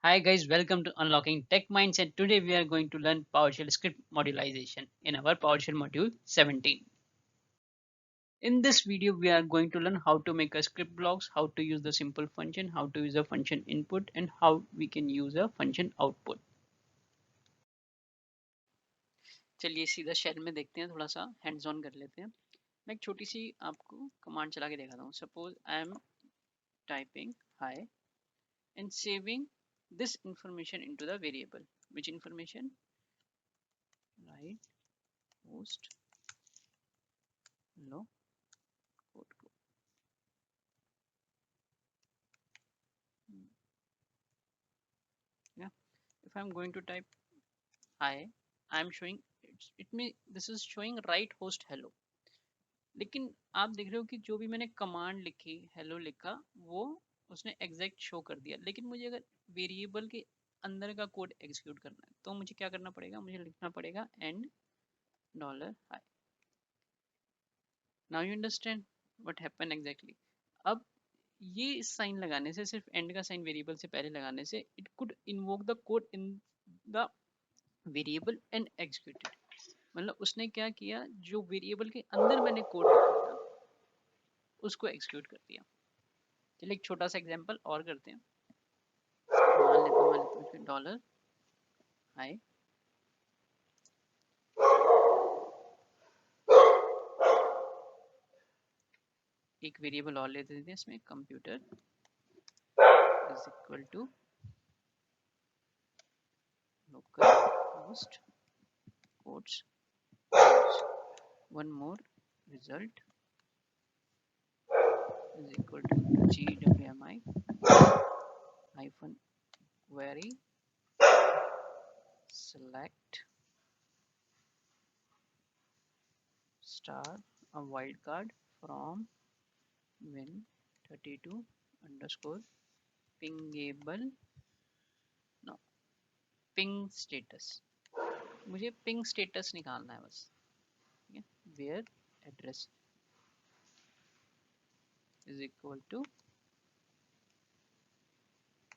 Hi guys, welcome to Unlocking Tech Minds, and today we are going to learn PowerShell script modularization in our PowerShell module 17. In this video, we are going to learn how to make a script blocks, how to use the simple function, how to use a function input, and how we can use a function output. चलिए सीधा shell में देखते हैं, थोड़ा सा hands on कर लेते हैं। मैं एक छोटी सी आपको कमांड चला के दिखाता हूँ। Suppose I am typing high and saving this information into the variable. Which information? Right host no code. Yeah, if I'm going to type hi, I'm showing it may this is showing right host hello. लेकिन आप देख रहे हो कि जो भी मैंने command लिखी हेलो लिखा वो उसने एग्जैक्ट शो कर दिया, लेकिन मुझे अगर वेरिएबल के अंदर का कोड एग्जीक्यूट करना है तो मुझे क्या करना पड़ेगा, मुझे लिखना पड़ेगा and dollar high. Now you understand what happen exactly. अब ये साइन लगाने से, सिर्फ एंड का साइन वेरिएबल से पहले लगाने से, it could invoke the code in the variable and executed. मतलब उसने क्या किया, जो वेरिएबल के अंदर मैंने कोड लिखा था उसको एग्जीक्यूट कर दिया। चलिए एक छोटा सा एग्जांपल और करते हैं। मान लेते हैं डॉलर हाई, एक वेरिएबल और लेते थे इसमें, computer is equal to local host codes one more result is equal to gwmi hyphen query select star a wildcard from win32 underscore pingable no ping status। मुझे पिंग स्टेटस निकालना है बस, ठीक है। Where address is equal to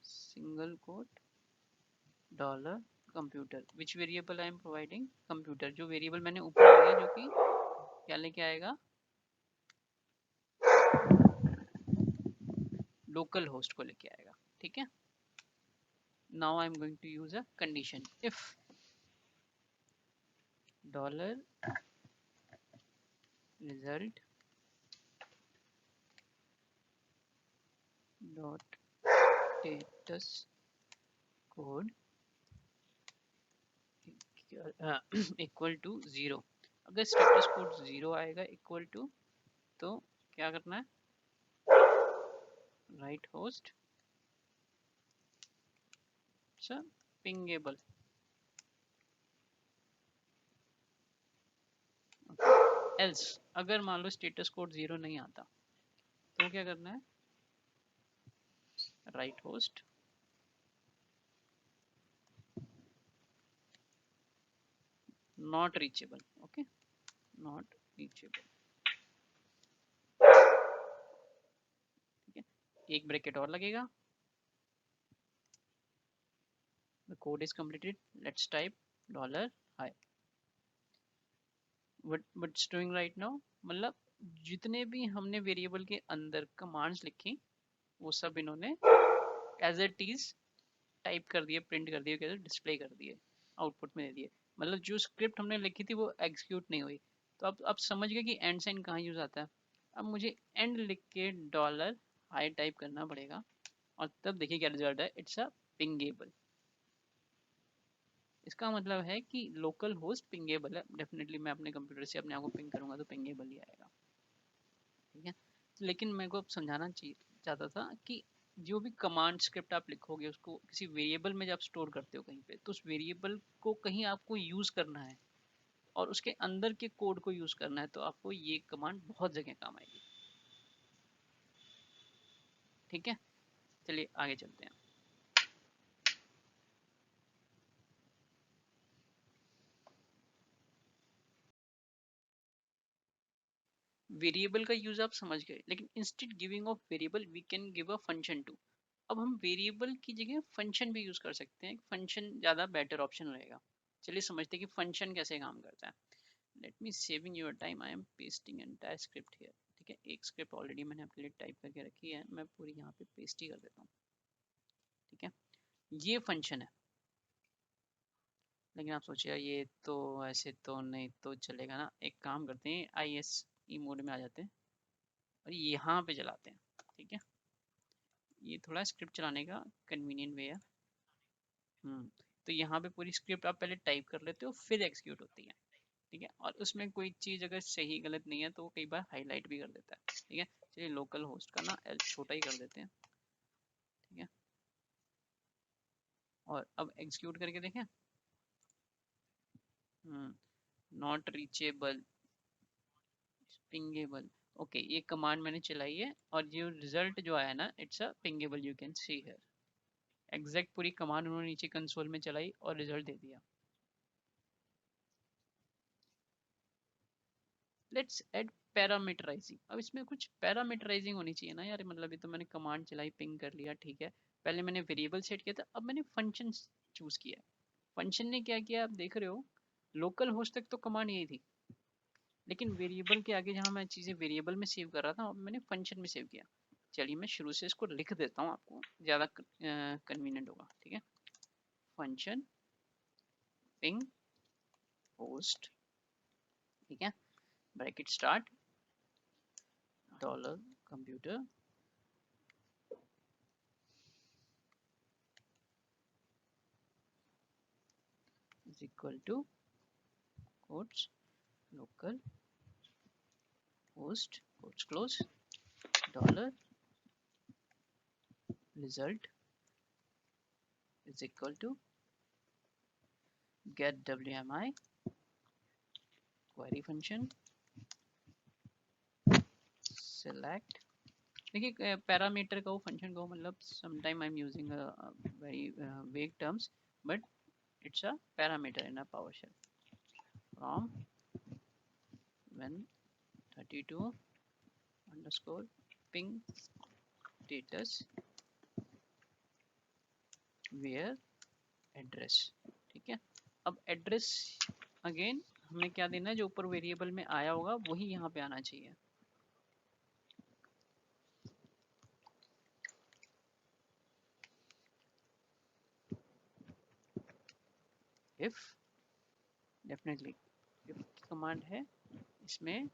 single quote dollar computer, which variable I am providing computer, जो variable मैंने ऊपर दिया जो कि क्या लेके आएगा, लोकल होस्ट को लेके आएगा, ठीक है। Now I am going to use a condition if dollar result dot status code equal to 0। अगर स्टेटस कोड 0 आएगा इक्वल टू, तो क्या करना है, राइट होस्ट पिंगेबल। एल्स अगर मान लो स्टेटस कोड 0 नहीं आता तो क्या करना है, write host not reachable. Okay, not reachable, ठीक है। एक ब्रैकेट और लगेगा, the code is completed, let's type dollar hi what's doing right now। मतलब जितने भी हमने वेरिएबल के अंदर कमांड्स लिखी वो सब इन्होंने एज इट इज टाइप कर दिए, प्रिंट कर दिए, डिस्प्ले कर दिए, आउटपुट में दे दिए। मतलब जो स्क्रिप्ट हमने लिखी थी वो एग्जीक्यूट नहीं हुई। तो अब समझ गए कि एंड साइन कहाँ यूज आता है। अब मुझे एंड लिख के डॉलर हाई टाइप करना पड़ेगा और तब देखिए क्या रिजल्ट है, इट्स अ पिंगेबल। इसका मतलब है कि लोकल होस्ट पिंगेबल है। डेफिनेटली मैं अपने कंप्यूटर से अपने आप को पिंग करूंगा तो पिंगेबल ही आएगा, ठीक है। लेकिन मेरे को समझाना चाहता था कि जो भी कमांड स्क्रिप्ट आप लिखोगे उसको किसी वेरिएबल में जब स्टोर करते हो कहीं पे, तो उस वेरिएबल को कहीं आपको यूज करना है और उसके अंदर के कोड को यूज करना है, तो आपको ये कमांड बहुत जगह काम आएगी, ठीक है। चलिए आगे चलते हैं। वेरिएबल का यूज आप समझ गए, लेकिन instead giving of variable we can give a function to. अब हम वेरिएबल की जगह फंक्शन भी यूज कर सकते हैं, फंक्शन ज़्यादा बेटर ऑप्शन रहेगा। चलिए समझते हैं कि फंक्शन कैसे काम करता है। Let me saving your time, I am pasting entire script here. ठीक है, एक स्क्रिप्ट ऑलरेडी मैंने आपके लिए टाइप करके रखी है, मैं पूरी यहाँ पे पेस्ट ही कर देता हूँ। ठीक है, ये फंक्शन है। लेकिन आप सोचिए ये तो ऐसे तो नहीं तो चलेगा ना, एक काम करते हैं ISE मोड में आ जाते हैं और यहाँ पे चलाते हैं। ठीक है, ये थोड़ा स्क्रिप्ट चलाने का कन्वीनियंट वे है। तो यहाँ पे पूरी स्क्रिप्ट आप पहले टाइप कर लेते हो, फिर एक्सिक्यूट होती है। ठीक है, और उसमें कोई चीज़ अगर सही गलत नहीं है तो वो कई बार हाईलाइट भी कर देता है। ठीक है, चलिए लोकल होस्ट का ना एल छोटा ही कर देते हैं। ठीक है, और अब एग्जीक्यूट करके देखें। Not reachable, pingable. ओके, ये कमांड मैंने चलाई है और ये रिजल्ट जो आया ना, it's a pingable, you can see here. Exact पूरी कमांड उन्होंने नीचे कंसोल में चलाई और रिजल्ट दे दिया। Let's add parameterising. अब इसमें कुछ पैरामीटराइजिंग होनी चाहिए ना यार, मतलब ये तो मैंने कमांड चलाई, पिंग कर लिया, ठीक है। पहले मैंने वेरिएबल सेट किया था, अब मैंने फंक्शन चूज किया। फंक्शन ने क्या किया आप देख रहे हो, लोकल होस्ट तक तो कमांड यही थी, लेकिन वेरिएबल के आगे जहाँ मैं चीज़ें वेरिएबल में सेव कर रहा था, अब मैंने फंक्शन में सेव किया। चलिए मैं शुरू से इसको लिख देता हूँ, आपको ज़्यादा कन्वीनियंट होगा। ठीक है, फंक्शन पिंग होस्ट, ठीक है, bracket start, dollar computer is equal to quotes local host quotes close dollar result is equal to get WMI query function select। देखिए पैरामीटर का वो फंक्शन का मतलब sometime I am using very vague terms, but it's a parameter in a PowerShell from when 32 underscore ping status where address। ठीक है, अब address again हमें क्या देना है, जो ऊपर वेरिएबल में आया होगा वही यहाँ पे आना चाहिए। if डेफिनेटली if की कमांड है, इसमें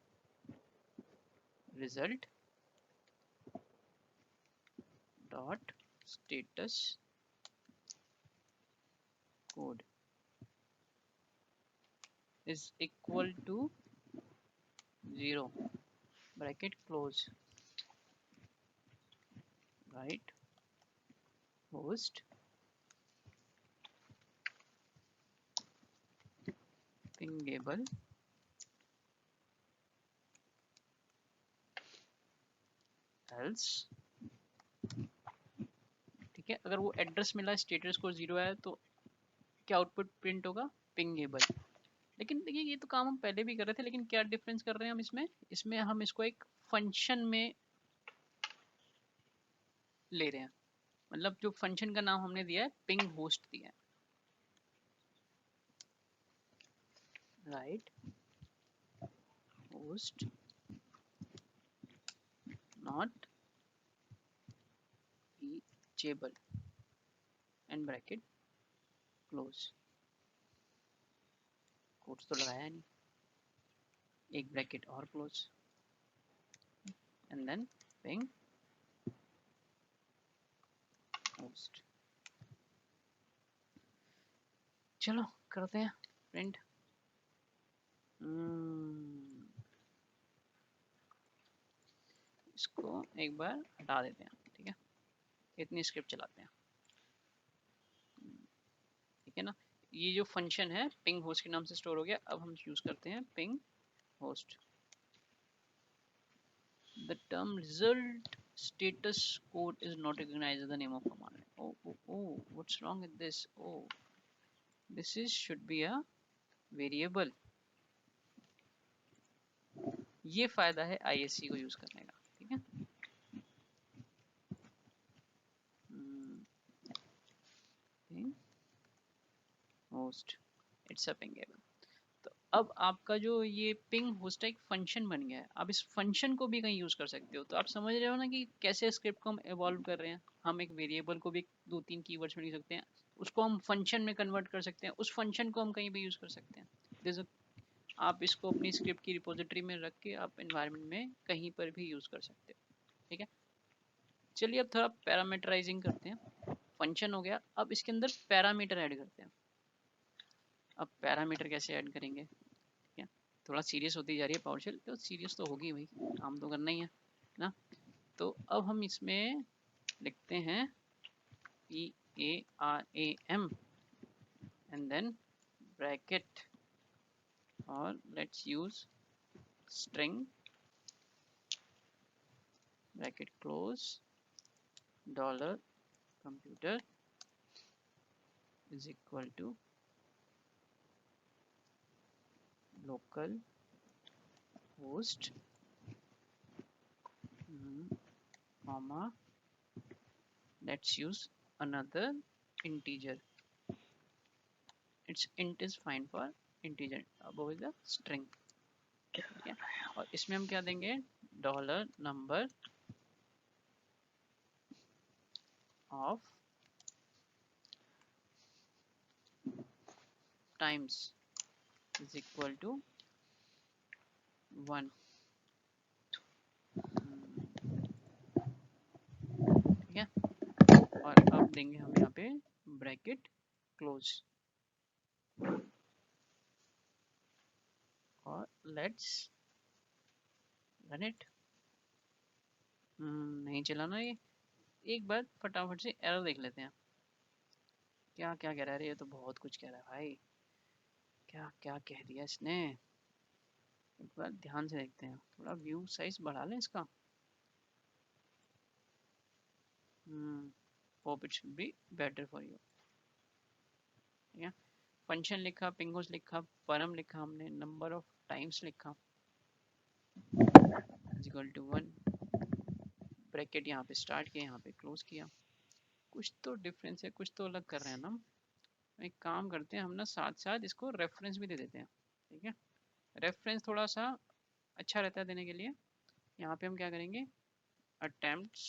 result dot status code is equal to 0 bracket close right host pingable else. ठीक है, अगर वो एड्रेस मिला स्टेटस को 0 है तो क्या आउटपुट प्रिंट होगा, पिंगेबल। लेकिन देखिए ये तो काम हम पहले भी कर रहे थे, लेकिन क्या डिफरेंस कर रहे हैं हम इसमें, इसमें हम इसको एक फंक्शन में ले रहे हैं। मतलब जो फंक्शन का नाम हमने दिया है पिंग होस्ट दिया है, write host not reachable and bracket close. Quotes तो लगाया नहीं, एक ब्रैकेट और close and then ping host. चलो करते हैं प्रिंट। इसको एक बार हटा देते हैं। ठीक है, इतनी स्क्रिप्ट चलाते हैं। ठीक है ना, ये जो फंक्शन है पिंग होस्ट के नाम से स्टोर हो गया। अब हम यूज करते हैं ping host. The term result status code is not recognized as the name of command. Oh, what's wrong with this? Oh, this is should be a variable. ये फायदा है ISE को यूज करने का। ठीक है, होस्ट इट्स अ पिंगेबल। तो अब आपका जो ये पिंग होस्ट एक फंक्शन बन गया है, आप इस फंक्शन को भी कहीं यूज कर सकते हो। तो आप समझ रहे हो ना कि कैसे स्क्रिप्ट को हम इवॉल्व कर रहे हैं। हम एक वेरिएबल को भी 2-3 कीवर्ड्स में लिख सकते हैं, उसको हम फंक्शन में कन्वर्ट कर सकते हैं, उस फंक्शन को हम कहीं भी यूज कर सकते हैं। जैसे आप इसको अपनी स्क्रिप्ट की रिपोजिटरी में रख के आप एनवायरनमेंट में कहीं पर भी यूज कर सकते हो। ठीक है, चलिए अब थोड़ा पैरामीटराइजिंग करते हैं। फंक्शन हो गया, अब इसके अंदर पैरामीटर ऐड करते हैं। अब पैरामीटर कैसे ऐड करेंगे, ठीक है, थोड़ा सीरियस होती जा रही है पावरशेल, तो सीरियस तो होगी भाई, काम तो करना ही है ना। तो अब हम इसमें लिखते हैं PARAM एंड देन ब्रैकेट और let's use string bracket close dollar computer is equal to local host comma let's use another integer, its int is fine for integer above is a string। ठीक है, और इसमें हम क्या देंगे, dollar number of times is equal to 1। ठीक है, और अब देंगे हम यहाँ पे ब्रैकेट क्लोज और लेट्स रन इट। नहीं चला ना ये। एक बार फटाफट से एरर देख लेते हैं, क्या क्या कह रहा है। ये तो बहुत कुछ कह रहा है भाई, क्या क्या कह दिया इसने। एक बार ध्यान से देखते हैं, थोड़ा व्यू साइज बढ़ा लें इसका। Hope it should be better for you. ठीक है, फंक्शन लिखा, पिंगोस लिखा, परम लिखा, हमने नंबर ऑफ टाइम्स लिखा इज इक्वल टू 1, ब्रैकेट यहाँ पे स्टार्ट किया, यहाँ पे क्लोज किया। कुछ तो डिफरेंस है, कुछ तो अलग कर रहे हैं ना हम। एक काम करते हैं हम ना, साथ साथ इसको रेफरेंस भी दे देते हैं। ठीक है, रेफरेंस थोड़ा सा अच्छा रहता है देने के लिए। यहाँ पे हम क्या करेंगे, attempts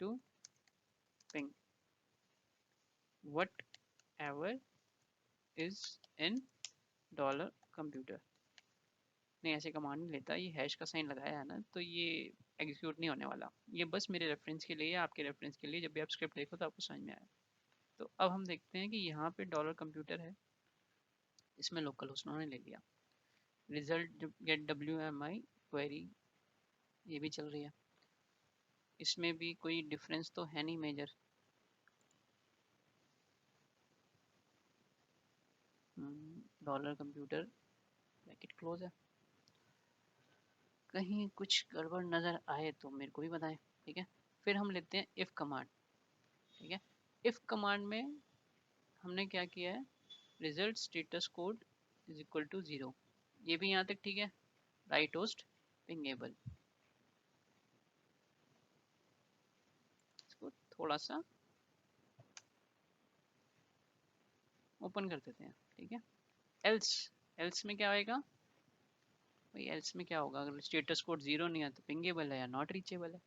to ping whatever is in dollar computer. नहीं, ऐसे कमांड नहीं लेता, ये हैश का साइन लगाया है ना, तो ये एग्जीक्यूट नहीं होने वाला। ये बस मेरे रेफरेंस के लिए, आपके रेफरेंस के लिए, जब भी आप स्क्रिप्ट देखो तो आपको समझ में आए। तो अब हम देखते हैं कि यहाँ पे डॉलर कंप्यूटर है, इसमें लोकल होस्ट उन्होंने ले लिया। रिजल्ट गेट WMI क्वेरी ये भी चल रही है, इसमें भी कोई डिफरेंस तो है नहीं major. Dollar computer bracket close है, कहीं कुछ गड़बड़ नज़र आए तो मेरे को भी बताएं। ठीक है, फिर हम लेते हैं इफ़ कमांड। ठीक है, इफ़ कमांड में हमने क्या किया है, result status code is equal to 0। ये भी यहाँ तक ठीक है, राइट होस्ट पिंगेबल। इसको थोड़ा सा ओपन कर देते हैं। ठीक है, एल्स, एल्स में क्या आएगा भाई, एल्स में क्या होगा, अगर स्टेटस कोड 0 नहीं है तो पिंगेबल है या नॉट रीचेबल है।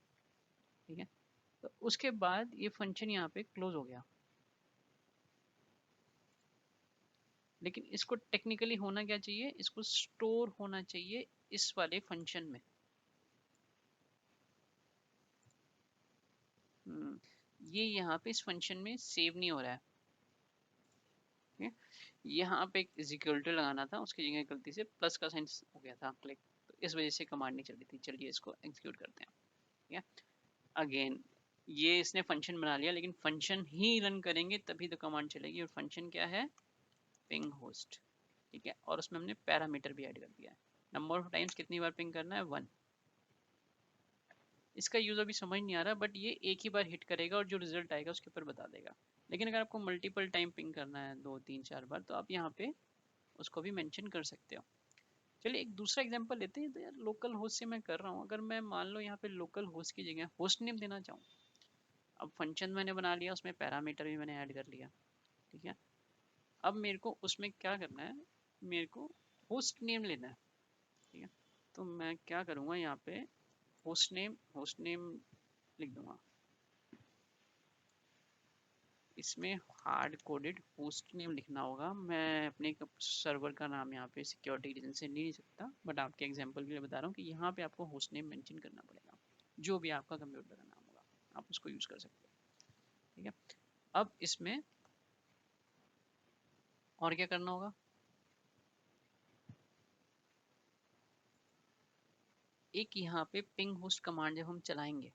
ठीक है, तो उसके बाद ये फंक्शन यहाँ पे क्लोज हो गया। लेकिन इसको टेक्निकली होना क्या चाहिए, इसको स्टोर होना चाहिए इस वाले फंक्शन में। ये यहाँ पे इस फंक्शन में सेव नहीं हो रहा है। यहाँ पे एक इक्वल टू लगाना था, उसकी जगह गलती से प्लस का साइन हो गया था क्लिक, तो इस वजह से कमांड नहीं चल रही थी। चलिए इसको एग्जीक्यूट करते हैं। ठीक है, अगेन ये इसने फंक्शन बना लिया, लेकिन फंक्शन ही रन करेंगे तभी तो कमांड चलेगी। और फंक्शन क्या है, पिंग होस्ट। ठीक है, और उसमें हमने पैरामीटर भी ऐड कर दिया है। नंबर ऑफ टाइम्स कितनी बार पिंग करना है, 1। इसका यूज अभी समझ नहीं आ रहा, बट ये एक ही बार हिट करेगा और जो रिजल्ट आएगा उसके ऊपर बता देगा। लेकिन अगर आपको मल्टीपल टाइम पिंग करना है, 2 3 4 बार, तो आप यहाँ पे उसको भी मेंशन कर सकते हो। चलिए एक दूसरा एग्जांपल लेते हैं। तो यार लोकल होस्ट से मैं कर रहा हूँ, अगर मैं मान लो यहाँ पे लोकल होस्ट की जगह होस्ट नेम देना चाहूँ। अब फंक्शन मैंने बना लिया, उसमें पैरामीटर भी मैंने ऐड कर लिया। ठीक है, अब मेरे को उसमें क्या करना है, मेरे को होस्ट नेम लेना है, ठीक है। तो मैं क्या करूँगा, यहाँ पे होस्ट नेम लिख दूंगा। इसमें हार्ड कोडेड होस्ट नेम लिखना होगा। मैं अपने सर्वर का नाम यहाँ पे सिक्योरिटी रीजन से नहीं लिख सकता, बट आपके एग्जांपल के लिए बता रहा हूँ कि यहाँ पे आपको होस्ट नेम मेंशन करना पड़ेगा, जो भी आपका कंप्यूटर का नाम होगा आप उसको यूज कर सकते हो, ठीक है। अब इसमें और क्या करना होगा, एक यहाँ पे पिंग होस्ट कमांड जब हम चलाएंगे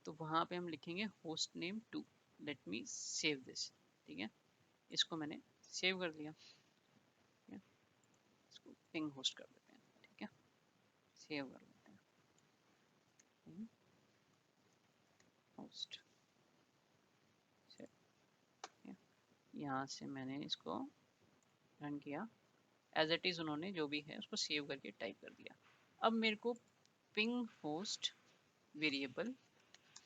तो वहाँ पे हम लिखेंगे host name 2। Let me save this, ठीक है। इसको मैंने सेव कर दिया, ठीक है। इसको पिंग होस्ट कर देते हैं, ठीक है, सेव कर लेते हैं होस्ट। यहाँ से मैंने इसको रन किया, एज इट इज उन्होंने जो भी है उसको सेव करके टाइप कर दिया। अब मेरे को पिंग होस्ट वेरिएबल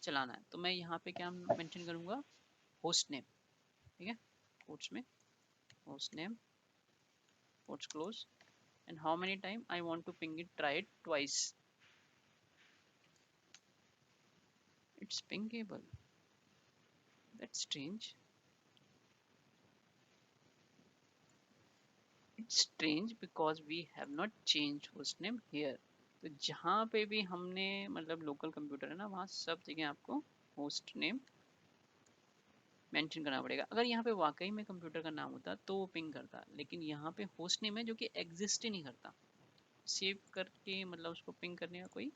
चलाना है, तो मैं यहाँ पे क्या मेंशन करूँगा, होस्ट नेम, ठीक है, कोट्स में host name, quotes close, and how many time I want to ping it, try it twice. It's pingable. That's strange. It's strange because we have not changed host name here. तो जहाँ पे भी हमने मतलब local computer है ना, वहाँ सब जगह आपको होस्ट नेम मेंशन करना पड़ेगा। अगर यहाँ पे वाकई में कंप्यूटर का नाम होता तो वो पिंग करता, लेकिन यहाँ पे होस्ट नेम है जो कि एग्जिस्ट ही नहीं करता, सेव करके मतलब उसको पिंग करने का कोई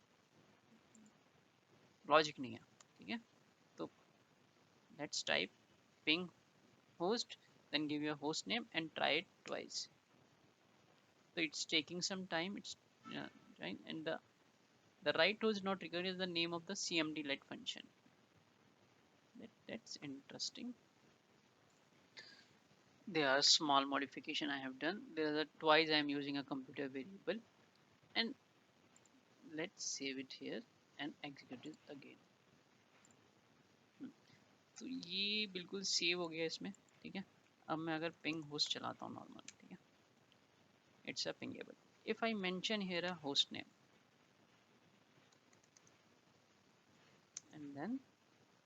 लॉजिक नहीं है, ठीक है। तो let's type ping host, then give your host name and try it twice. So it's taking some time, it's right, and the right host not required is the name of the cmd let function. That's interesting. There are small modification I have done. There is a twice I am using a computer variable, and let's save it here and execute it again. तो ये बिल्कुल save हो गया इसमें, ठीक है। अब मैं अगर पिंग होस्ट चलाता हूँ नॉर्मल, ठीक है, it's a pingable. If I mention here a host name and then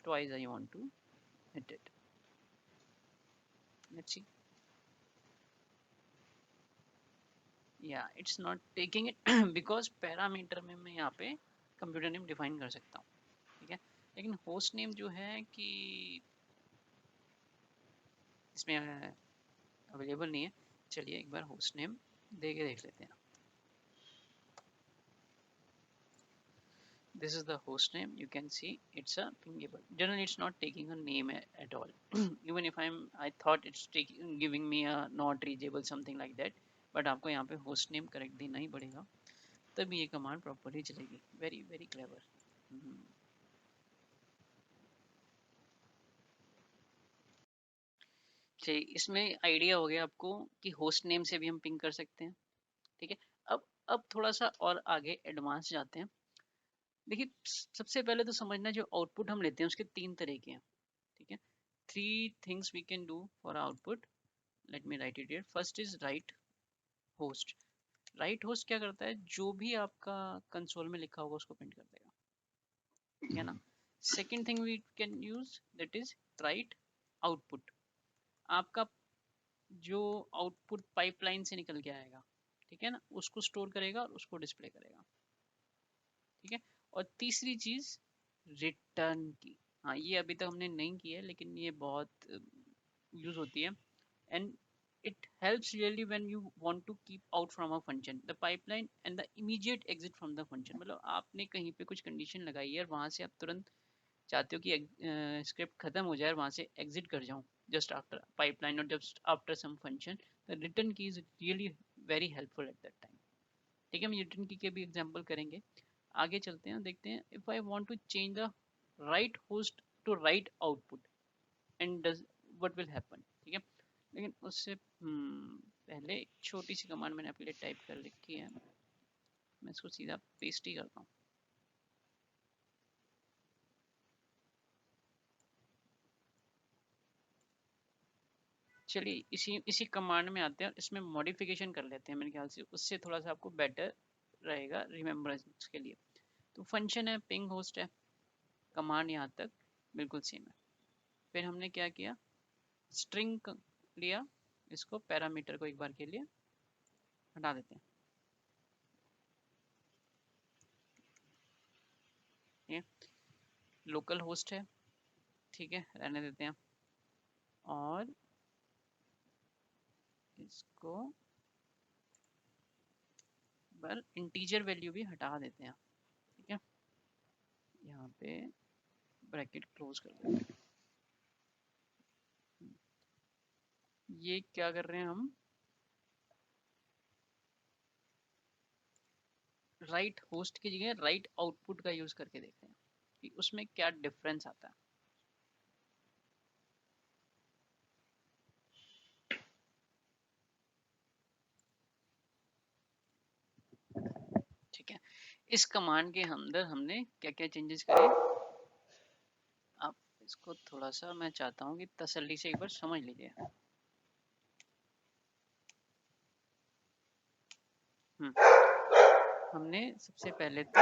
twice I want to hit it, let's see. Yeah, it's not taking it because parameter में मैं यहाँ पे कंप्यूटर नेम डिफाइन कर सकता हूँ, ठीक है। लेकिन होस्ट नेम जो है कि इसमें अवेलेबल नहीं है। चलिए एक बार होस्ट नेम दे के देख लेते हैं। This is the host name. You can see it's a pingable. Generally, it's not taking a name at all. Even if I thought it's taking, giving me a not reachable something like that. But आपको यहाँ पे host name correct देना ही पड़ेगा, तभी ये command properly चलेगी। Very very clever. चलिए इसमें आइडिया हो गया आपको कि होस्ट नेम से भी हम पिंग कर सकते हैं, ठीक है। अब थोड़ा सा और आगे एडवांस जाते हैं। देखिए सबसे पहले तो समझना, जो आउटपुट हम लेते हैं उसके 3 तरीके हैं, ठीक है। 3 things we can do for output. Let me write it here. First is write host. write host क्या करता है, जो भी आपका कंसोल में लिखा होगा उसको प्रिंट कर देगा, ठीक है ना। Second thing we can use that is write output. आपका जो आउटपुट पाइपलाइन से निकल के आएगा, ठीक है ना, उसको स्टोर करेगा और उसको डिस्प्ले करेगा, ठीक है। और तीसरी चीज रिटर्न की, हाँ ये अभी तक हमने नहीं की है लेकिन ये बहुत यूज होती है। And it helps really when you want to keep out from a function the pipeline and the immediate exit from the function। मतलब आपने कहीं पे कुछ कंडीशन लगाई है और वहां से आप तुरंत चाहते हो कि स्क्रिप्ट खत्म हो जाए और वहां से एग्जिट कर जाऊं जस्ट आफ्टर पाइपलाइन और just after some function. The return key is really very helpful at that time, ठीक है। हम रिटर्न की के भी एग्जांपल करेंगे। आगे चलते हैं, देखते हैं। If I want to change the write host to write output and does what will happen, ठीक है। लेकिन उससे पहले एक छोटी सी कमांड मैंने आपके लिए टाइप कर रखी है, मैं इसको सीधा पेस्ट ही करता हूँ। चलिए इसी इसी कमांड में आते हैं, इसमें मॉडिफिकेशन कर लेते हैं मेरे ख्याल से, उससे थोड़ा सा आपको बेटर रहेगा रिमेम्बरेंस के लिए। तो फंक्शन है पिंग होस्ट है, कमांड यहाँ तक बिल्कुल सेम है। फिर हमने क्या किया, स्ट्रिंग लिया, इसको पैरामीटर को एक बार के लिए हटा देते हैं। ये लोकल होस्ट है, ठीक है, रहने देते हैं। और इसको पर इंटीजर वैल्यू भी हटा देते हैं, ठीक है। यहाँ पे ब्रैकेट क्लोज कर देते हैं। ये क्या कर रहे हैं हम, राइट होस्ट की जगह राइट आउटपुट का यूज करके देखते हैं कि उसमें क्या डिफरेंस आता है। ठीक है, इस कमांड के अंदर हमने क्या क्या चेंजेस करे, आप इसको थोड़ा सा मैं चाहता हूँ कि तसल्ली से एक बार समझ लीजिए। हमने सबसे पहले तो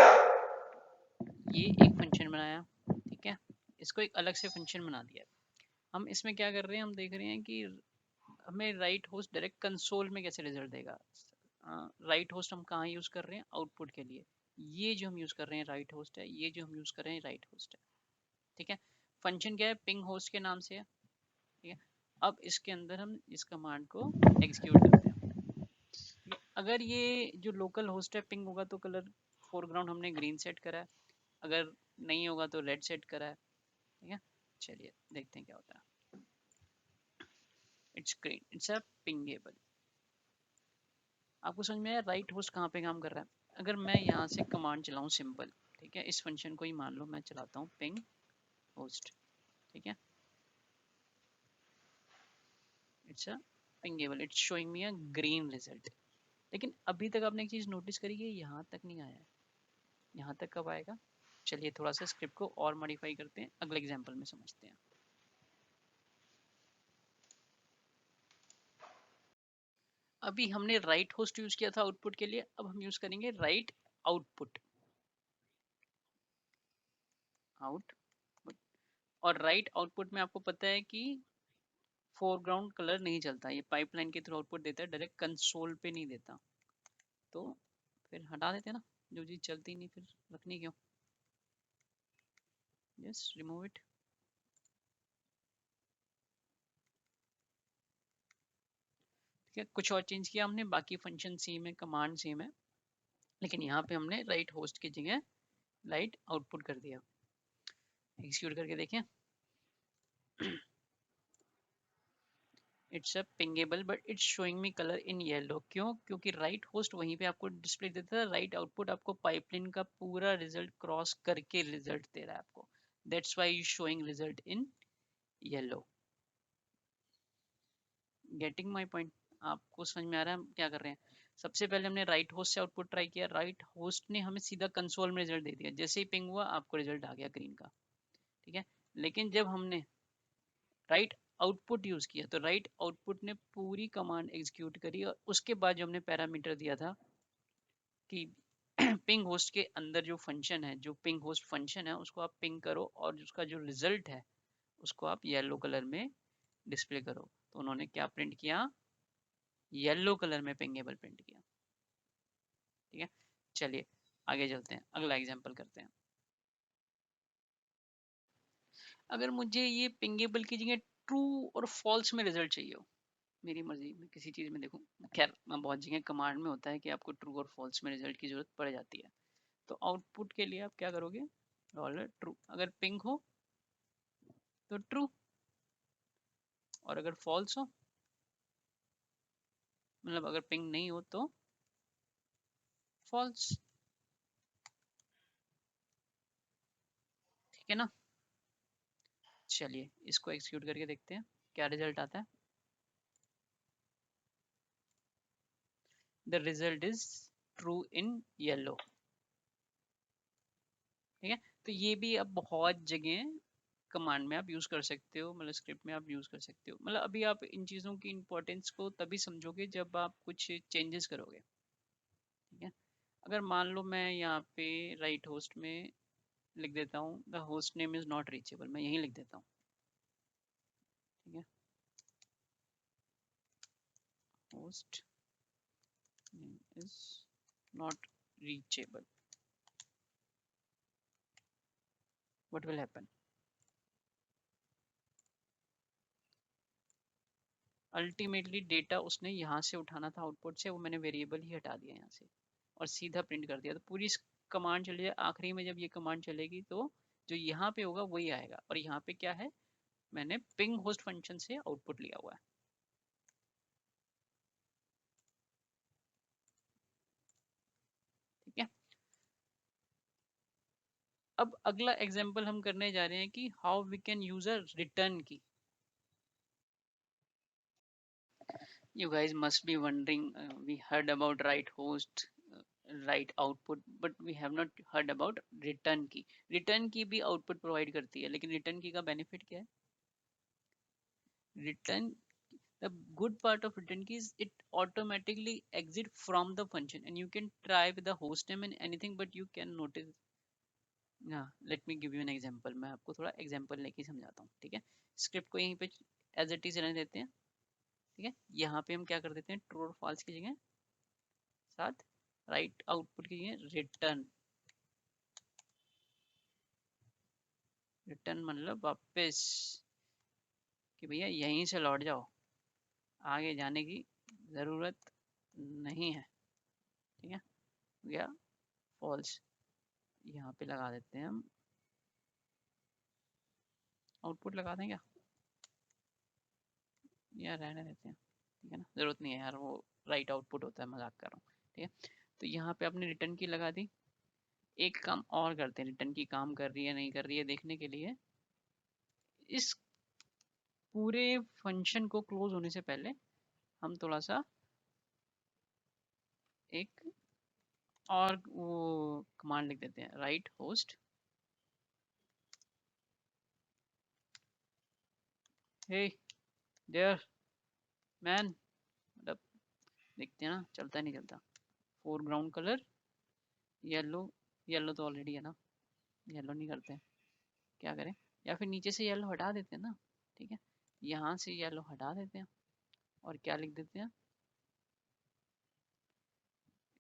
ये एक फंक्शन बनाया, ठीक है, इसको एक अलग से फंक्शन बना दिया। हम इसमें क्या कर रहे हैं, हम देख रहे हैं कि हमें राइट होस्ट डायरेक्ट कंसोल में कैसे रिजल्ट देगा। राइट होस्ट हम कहाँ यूज कर रहे हैं, आउटपुट के लिए। ये जो हम यूज कर रहे हैं राइट होस्ट है, ये जो हम यूज कर रहे हैं राइट होस्ट है, ठीक है। फंक्शन क्या है, पिंग होस्ट के नाम से है, ठीक है। अब इसके अंदर हम इस कमांड को एग्जीक्यूट करते हैं। अगर ये जो लोकल होस्ट है पिंग होगा तो कलर फोरग्राउंड हमने ग्रीन सेट करा है, अगर नहीं होगा तो रेड सेट करा है, ठीक है। चलिए देखते हैं क्या होता है। It's green, it's a pingable. आपको समझ में आया राइट होस्ट कहाँ पे काम कर रहा है। अगर मैं यहाँ से कमांड चलाऊँ सिंपल, ठीक है, इस फंक्शन को ही मान लो मैं चलाता हूँ पिंग होस्ट, ठीक है, it's a pingable, it's showing me a green result. लेकिन अभी तक आपने एक चीज नोटिस करी है, यहाँ तक नहीं आया है, यहाँ तक कब आएगा। चलिए थोड़ा सा स्क्रिप्ट को और मॉडिफाई करते हैं, अगले एग्जांपल में समझते हैं। अभी हमने राइट होस्ट यूज किया था आउटपुट के लिए, अब हम यूज करेंगे राइट आउटपुट, आउटपुट। और राइट आउटपुट में आपको पता है कि फोरग्राउंड कलर नहीं चलता, ये पाइपलाइन के थ्रू आउटपुट देता है, डायरेक्ट कंसोल पे नहीं देता। तो फिर हटा देते हैं ना, जो चीज चलती नहीं फिर रखनी क्यों। Yes, remove it. ठीक है, कुछ और चेंज किया हमने, बाकी फंक्शन सेम है, कमांड सेम है, लेकिन यहाँ पे हमने राइट होस्ट की जगह राइट आउटपुट कर दिया। एग्जीक्यूट करके देखें, it's a pingable but it's showing me colour in yellow. क्यों, क्योंकि राइट होस्ट वहीं पे आपको डिस्प्ले देता है, राइट आउटपुट आपको पाइपलाइन का पूरा रिजल्ट क्रॉस करके रिजल्ट दे रहा है आपको, that's why showing result in yellow. Getting my point, आपको समझ में आ रहा है हम क्या कर रहे हैं। सबसे पहले हमने राइट होस्ट से आउटपुट ट्राई किया, राइट होस्ट ने हमें सीधा कंसोल में रिजल्ट दे दिया, जैसे ही पिंग हुआ आपको रिजल्ट आ गया ग्रीन का, ठीक है। लेकिन जब हमने राइट आउटपुट यूज किया तो राइट आउटपुट ने पूरी कमांड एग्जीक्यूट करी, और उसके बाद जो हमने पैरामीटर दिया था कि पिंग होस्ट के अंदर जो फंक्शन है, जो पिंग होस्ट फंक्शन है, उसको आप पिंग करो और उसका जो रिजल्ट है उसको आप येलो कलर में डिस्प्ले करो। तो उन्होंने क्या प्रिंट किया, येलो कलर में पिंगेबल प्रिंट किया, ठीक है। चलिए आगे चलते हैं, अगला एग्जांपल करते हैं। अगर मुझे ये पिंगेबल की जगह ट्रू और फॉल्स में रिजल्ट चाहिए हो, मेरी मर्जी में किसी चीज में देखूं, खैर मैं बहुत जगह कमांड में होता है कि आपको ट्रू और फॉल्स में रिजल्ट की जरूरत पड़ जाती है। तो आउटपुट के लिए आप क्या करोगे, डॉलर ट्रू, अगर पिंग हो तो ट्रू, और अगर फॉल्स हो, मतलब अगर पिंग नहीं हो तो फॉल्स, ठीक है ना। चलिए इसको एक्सिक्यूट करके देखते हैं क्या रिजल्ट आता है। The result is true in yellow, ठीक है। तो ये भी अब बहुत जगह कमांड में आप यूज कर सकते हो, मतलब स्क्रिप्ट में आप यूज कर सकते हो। मतलब अभी आप इन चीजों की इंपॉर्टेंस को तभी समझोगे जब आप कुछ चेंजेस करोगे, ठीक है। अगर मान लो मैं यहाँ पे राइट होस्ट में लिख देता हूँ the host name is not reachable, मैं यही लिख देता हूँ, ठीक है। Host name is not reachable, what will happen? Ultimately data उसने यहाँ से उठाना था आउटपुट से, वो मैंने वेरिएबल ही हटा दिया यहाँ से और सीधा प्रिंट कर दिया। तो पूरी कमांड चली जाए, आखिरी में जब ये कमांड चलेगी तो जो यहाँ पे होगा वही आएगा। और यहाँ पे क्या है, मैंने पिंग होस्ट फंक्शन से आउटपुट लिया हुआ है, ठीक है। अब अगला एग्जांपल हम करने जा रहे हैं कि how we can use a return key. You guys must be wondering, we heard about write host, write output, but we have not heard about return key. Return key भी output provide करती है, लेकिन return key का benefit क्या है? Return, the good part of return key is it automatically exit from the function and you can try with the host name and anything, but you can notice. हाँ, let me give you an example. मैं आपको थोड़ा example लेके समझाता हूँ, ठीक है। Script को यहीं पे as it is रहने देते हैं, ठीक है। यहाँ पे हम क्या कर देते हैं, ट्रू और फॉल्स की जगह साथ राइट आउटपुट की जगह रिटर्न। रिटर्न मतलब वापस, कि भैया यहीं से लौट जाओ, आगे जाने की ज़रूरत नहीं है, ठीक है। या फॉल्स यहाँ पे लगा देते हैं हम, आउटपुट लगा दें क्या, या रहने देते हैं, ठीक है ना, ज़रूरत नहीं है यार, वो राइट आउटपुट होता है, मजाक कर रहा हूँ, ठीक है। तो यहाँ पे आपने रिटर्न की लगा दी। एक काम और करते हैं, रिटर्न की काम कर रही है नहीं कर रही है देखने के लिए, इस पूरे फंक्शन को क्लोज होने से पहले हम थोड़ा सा एक और वो कमांड लिख देते हैं, write host hey there man, मतलब देखते हैं ना चलता नहीं चलता। फोरग्राउंड कलर येलो, येलो तो ऑलरेडी है ना, येलो नहीं करते हैं, क्या करें, या फिर नीचे से येलो हटा देते हैं ना, ठीक है। यहाँ से येलो हटा देते हैं और क्या लिख देते हैं,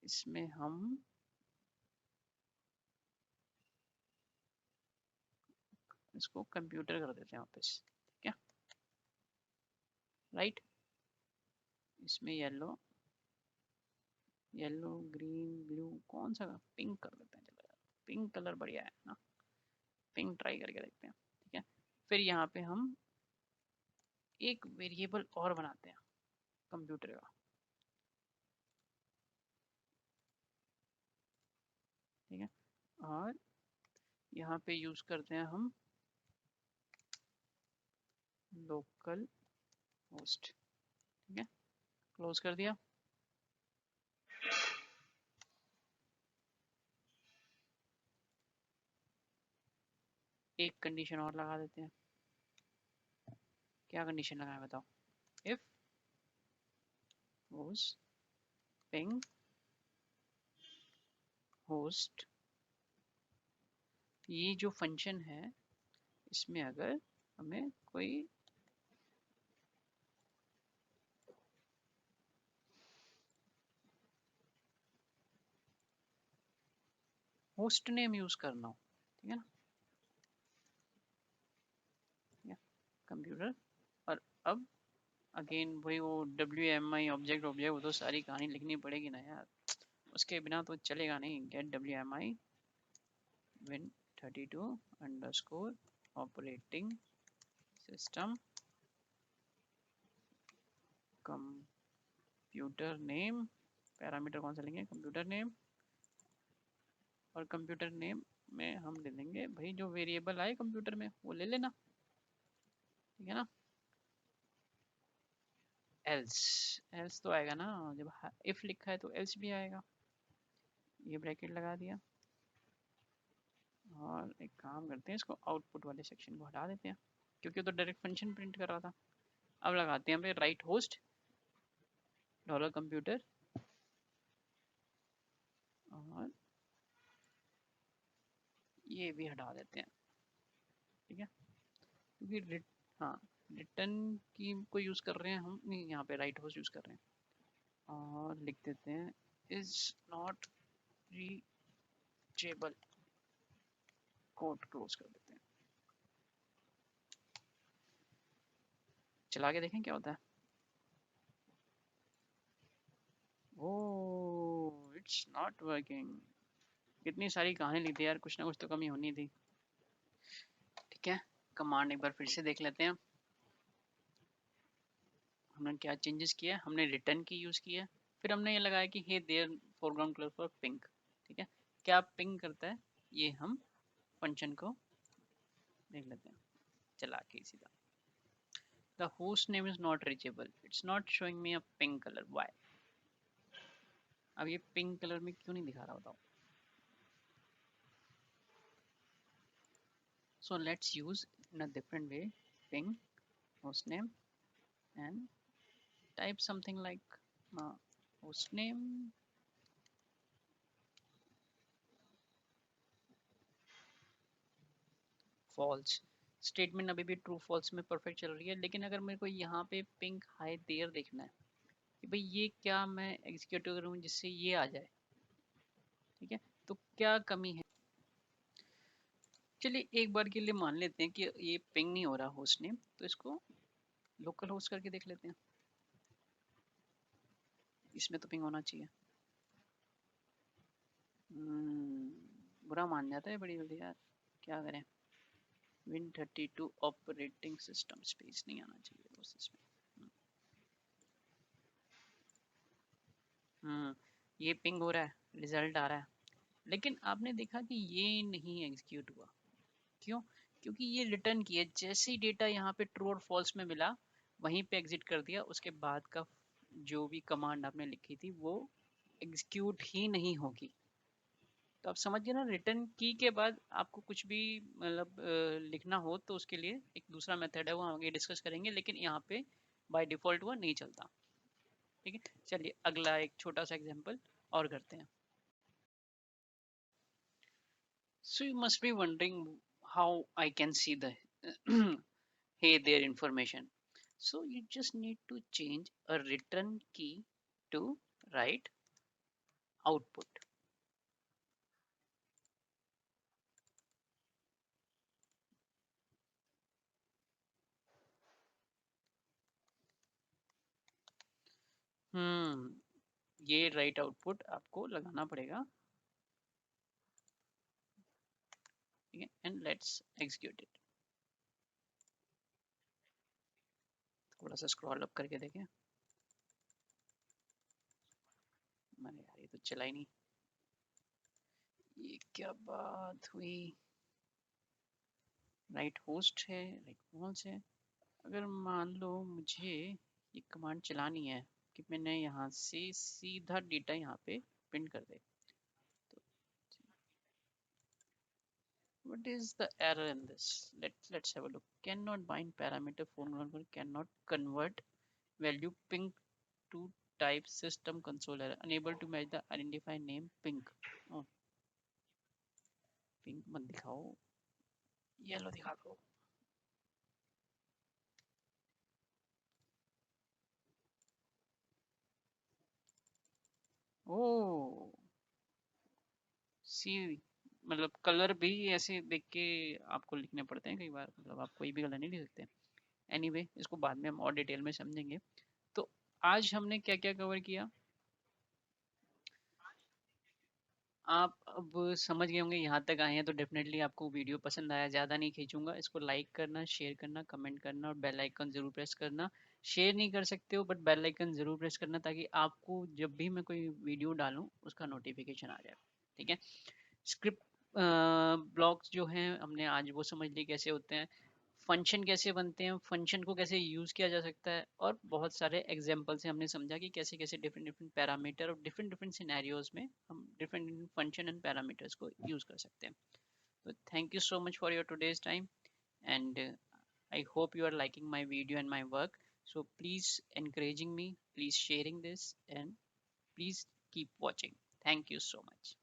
इसमें हम इसको कंप्यूटर कर देते हैं वापस, ठीक है। राइट, इसमें येलो, येलो ग्रीन ब्लू कौन सा, पिंक कर देते हैं, चलो यार पिंक कलर बढ़िया है ना, पिंक ट्राई करके देखते हैं, ठीक है। फिर यहाँ पे हम एक वेरिएबल और बनाते हैं कंप्यूटर का, ठीक है। और यहाँ पे यूज करते हैं हम लोकल होस्ट, ठीक है। क्लोज कर दिया। एक कंडीशन और लगा देते हैं, क्या कंडीशन लगाए बताओ, इफ होस्ट पिंग होस्ट, ये जो फंक्शन है इसमें अगर हमें कोई होस्ट नेम यूज करना हो, ठीक है ना, कंप्यूटर। और अब अगेन वही वो WMI ऑब्जेक्ट ऑब्जेक्ट, वो तो सारी कहानी लिखनी पड़ेगी ना यार, उसके बिना तो चलेगा नहीं। Get WMI win32 underscore operating system computer name, parameter कौन सा लेंगे, कंप्यूटर नेम, और कंप्यूटर नेम में हम ले लेंगे भाई जो वेरिएबल आए कंप्यूटर में वो ले लेना, ठीक है ना। एल्स, एल्स तो आएगा ना, जब इफ लिखा है तो एल्स भी आएगा, ये ब्रैकेट लगा दिया। और एक काम करते हैं, इसको आउटपुट वाले सेक्शन को हटा देते हैं क्योंकि तो डायरेक्ट फंक्शन प्रिंट कर रहा था। अब लगाते हैं यहाँ पे राइट होस्ट डॉलर कंप्यूटर और ये भी हटा देते हैं, ठीक है, क्योंकि हाँ रिटर्न की को यूज़ कर रहे हैं हम, नहीं यहाँ पे राइट होस्ट यूज़ कर रहे हैं और लिख देते हैं is not reachable, code close कर देते हैं। चला के देखें क्या होता है। Oh it's not working. कितनी सारी कहानी लिख दी यार, कुछ ना कुछ तो कमी होनी थी। ठीक है, कमांड एक बार फिर से देख लेते हैं। हमने क्या चेंजेस किया, हमने रिटर्न की यूज़ किया, फिर हमने ये लगाया कि hey there foreground colour for pink. ठीक है, क्या पिंक करता है ये हम फंक्शन को देख लेते हैं चला के सीधा। The host name is not reachable, it's not showing me a pink colour, why. अब ये पिंक कलर में क्यों नहीं दिखा रहा, बताओ। So let's use in a different way ping hostname and type something like hostname false। Statement अभी भी ट्रू फॉल्स में परफेक्ट चल रही है, लेकिन अगर मेरे को यहाँ पे पिंक हाई देयर देखना है कि भाई ये क्या मैं एग्जीक्यूट करूँ जिससे ये आ जाए, ठीक है, तो क्या कमी है। चलिए एक बार के लिए मान लेते हैं कि ये पिंग नहीं हो रहा होस्ट नेम, तो इसको लोकल होस्ट करके देख लेते हैं। इसमें तो पिंग होना चाहिए। बुरा मान जाता है बड़ी जल्दी यार, क्या करें। Win32 ऑपरेटिंग सिस्टम स्पेस नहीं आना चाहिए बस इसमें। ये पिंग हो रहा है, रिजल्ट आ रहा है, लेकिन आपने देखा कि ये नहीं एग्जीक्यूट हुआ। क्यों? क्योंकि ये रिटर्न किया, जैसे ही डेटा यहाँ पे ट्रू और फॉल्स में मिला वहीं पे एग्जिट कर दिया, उसके बाद का जो भी कमांड आपने लिखी थी वो एग्जीक्यूट ही नहीं होगी। तो आप समझिए ना, रिटर्न की के बाद आपको कुछ भी मतलब लिखना हो तो उसके लिए एक दूसरा मेथड है, वो हम आगे डिस्कस करेंगे, लेकिन यहाँ पे बाय डिफॉल्ट वो नहीं चलता। ठीक है, चलिए अगला एक छोटा सा एग्जांपल और करते हैं। So you must be wondering how I can see the hey there information. So you just need to change a return key to write output. ये write output आपको लगाना पड़ेगा, ठीक है, and let's execute it। थोड़ा सा scroll up करके देखें। अरे यार ये तो चला ही नहीं, ये क्या बात हुई। राइट होस्ट है, राइट फॉल्स है। अगर मान लो मुझे ये कमांड चलानी है कि मैंने यहाँ से सीधा डेटा यहाँ पे प्रिंट कर दे, तो what is the error in this? Let's have a look। Cannot bind parameter foreground, cannot convert value pink to type, system console error, unable to match the identify name pink। oh, pink मत दिखाओ, yellow दिखा दो। ओ सी, मतलब colour भी ऐसे देख के आपको लिखने पड़ते हैं कई बार, मतलब आप कोई भी कलर नहीं लिख सकते। एनीवे इसको बाद में हम और डिटेल में समझेंगे। तो आज हमने क्या क्या कवर किया, आप अब समझ गए होंगे। यहाँ तक आए हैं तो डेफिनेटली आपको वीडियो पसंद आया, ज़्यादा नहीं खींचूंगा। इसको लाइक करना, शेयर करना, कमेंट करना और बेल आइकन ज़रूर प्रेस करना। शेयर नहीं कर सकते हो बट बेल आइकन ज़रूर प्रेस करना, ताकि आपको जब भी मैं कोई वीडियो डालूँ उसका नोटिफिकेशन आ जाए। ठीक है, स्क्रिप्ट ब्लॉक्स जो हैं हमने आज वो समझ ली कैसे होते हैं, फंक्शन कैसे बनते हैं, फंक्शन को कैसे यूज़ किया जा सकता है, और बहुत सारे एग्जांपल से हमने समझा कि कैसे कैसे डिफरेंट डिफरेंट पैरामीटर और डिफरेंट डिफरेंट सिनेरियोज में हम different different function and parameters को यूज़ कर सकते हैं। So thank you so much for your today's time, and I hope you are liking my video and my work. So please encouraging me, please sharing this, and please keep watching. Thank you so much.